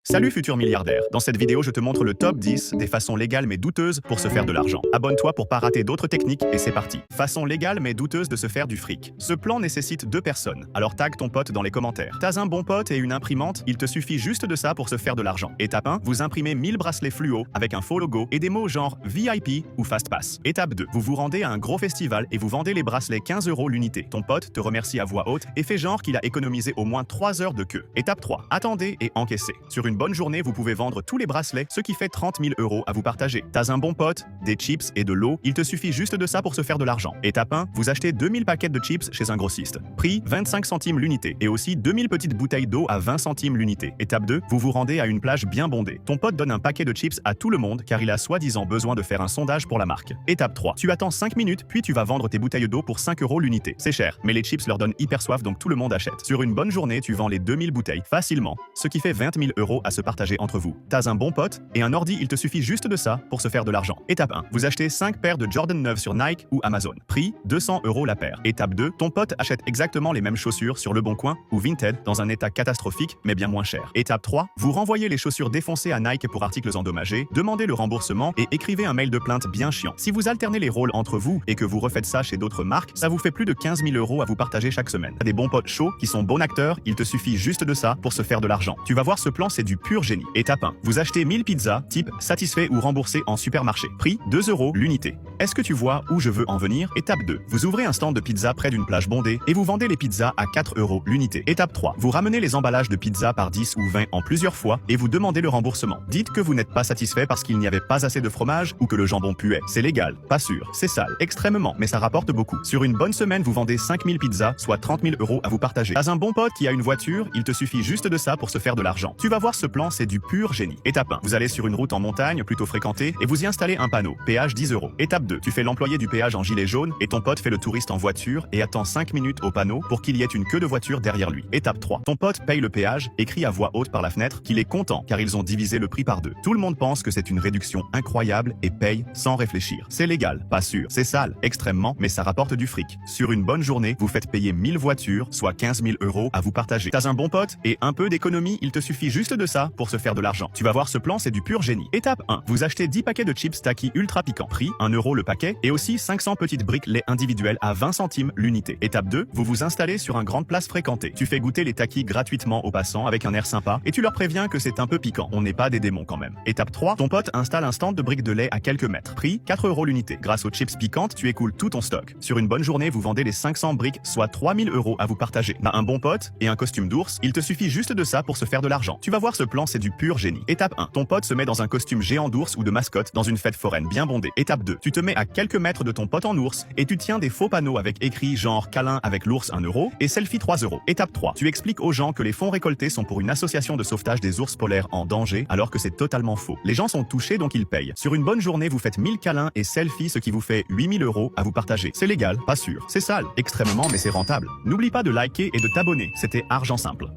Salut futur milliardaire, dans cette vidéo je te montre le top 10 des façons légales mais douteuses pour se faire de l'argent. Abonne-toi pour pas rater d'autres techniques et c'est parti. Façon légale mais douteuse de se faire du fric. Ce plan nécessite 2 personnes, alors tag ton pote dans les commentaires. T'as un bon pote et une imprimante, il te suffit juste de ça pour se faire de l'argent. Étape 1, vous imprimez 1000 bracelets fluo avec un faux logo et des mots genre VIP ou Fastpass. Étape 2, vous vous rendez à un gros festival et vous vendez les bracelets 15 € l'unité. Ton pote te remercie à voix haute et fait genre qu'il a économisé au moins 3 heures de queue. Étape 3, attendez et encaissez. Sur une bonne journée, vous pouvez vendre tous les bracelets, ce qui fait 30 000 € à vous partager. T'as un bon pote, des chips et de l'eau, il te suffit juste de ça pour se faire de l'argent. Étape 1, vous achetez 2000 paquets de chips chez un grossiste. Prix 25 centimes l'unité et aussi 2000 petites bouteilles d'eau à 20 centimes l'unité. Étape 2, vous vous rendez à une plage bien bondée. Ton pote donne un paquet de chips à tout le monde car il a soi-disant besoin de faire un sondage pour la marque. Étape 3, tu attends 5 minutes puis tu vas vendre tes bouteilles d'eau pour 5 € l'unité. C'est cher, mais les chips leur donnent hyper soif donc tout le monde achète. Sur une bonne journée, tu vends les 2000 bouteilles facilement, ce qui fait 20 000 € à se partager entre vous. T'as un bon pote et un ordi, il te suffit juste de ça pour se faire de l'argent. Étape 1, vous achetez 5 paires de Jordan 9 sur Nike ou Amazon. Prix 200 € la paire. Étape 2, ton pote achète exactement les mêmes chaussures sur Le Bon Coin ou Vinted dans un état catastrophique mais bien moins cher. Étape 3, vous renvoyez les chaussures défoncées à Nike pour articles endommagés, demandez le remboursement et écrivez un mail de plainte bien chiant. Si vous alternez les rôles entre vous et que vous refaites ça chez d'autres marques, ça vous fait plus de 15 000 € à vous partager chaque semaine. T'as des bons potes chauds qui sont bons acteurs, il te suffit juste de ça pour se faire de l'argent. Tu vas voir, ce plan c'est du pur génie. Étape 1, vous achetez 1000 pizzas, type satisfait ou remboursé en supermarché. Prix 2 € l'unité. Est-ce que tu vois où je veux en venir? Étape 2, vous ouvrez un stand de pizza près d'une plage bondée et vous vendez les pizzas à 4 € l'unité. Étape 3, vous ramenez les emballages de pizza par 10 ou 20 en plusieurs fois et vous demandez le remboursement. Dites que vous n'êtes pas satisfait parce qu'il n'y avait pas assez de fromage ou que le jambon puait. C'est légal, pas sûr, c'est sale, extrêmement, mais ça rapporte beaucoup. Sur une bonne semaine, vous vendez 5000 pizzas, soit 30 000 € à vous partager. T'as un bon pote qui a une voiture, il te suffit juste de ça pour se faire de l'argent. Tu vas voir, ce plan c'est du pur génie. Étape 1, vous allez sur une route en montagne plutôt fréquentée et vous y installez un panneau, péage 10 €. Étape 2, tu fais l'employé du péage en gilet jaune et ton pote fait le touriste en voiture et attend 5 minutes au panneau pour qu'il y ait une queue de voiture derrière lui. Étape 3, ton pote paye le péage et crie à voix haute par la fenêtre qu'il est content car ils ont divisé le prix par 2. Tout le monde pense que c'est une réduction incroyable et paye sans réfléchir. C'est légal, pas sûr, c'est sale, extrêmement, mais ça rapporte du fric. Sur une bonne journée, vous faites payer 1000 voitures, soit 15 000 € à vous partager. T'as un bon pote et un peu d'économie, il te suffit juste de ça pour se faire de l'argent. Tu vas voir, ce plan c'est du pur génie. Étape 1, vous achetez 10 paquets de chips Taki ultra piquants, prix 1 € le paquet et aussi 500 petites briques lait individuelles à 20 centimes l'unité. Étape 2, vous vous installez sur un grande place fréquentée. Tu fais goûter les Taki gratuitement aux passants avec un air sympa et tu leur préviens que c'est un peu piquant. On n'est pas des démons quand même. Étape 3, ton pote installe un stand de briques de lait à quelques mètres. Prix 4 € l'unité. Grâce aux chips piquantes, tu écoules tout ton stock. Sur une bonne journée, vous vendez les 500 briques, soit 3000 € à vous partager. T'as un bon pote et un costume d'ours, il te suffit juste de ça pour se faire de l'argent. Tu vas voir, ce plan c'est du pur génie. Étape 1, ton pote se met dans un costume géant d'ours ou de mascotte dans une fête foraine bien bondée. Étape 2, tu te mets à quelques mètres de ton pote en ours et tu tiens des faux panneaux avec écrit genre câlin avec l'ours 1 € et selfie 3 €. Étape 3, tu expliques aux gens que les fonds récoltés sont pour une association de sauvetage des ours polaires en danger alors que c'est totalement faux. Les gens sont touchés donc ils payent. Sur une bonne journée, vous faites 1000 câlins et selfies, ce qui vous fait 8000 € à vous partager. C'est légal, pas sûr, c'est sale, extrêmement, mais c'est rentable. N'oublie pas de liker et de t'abonner, c'était Argent Simple.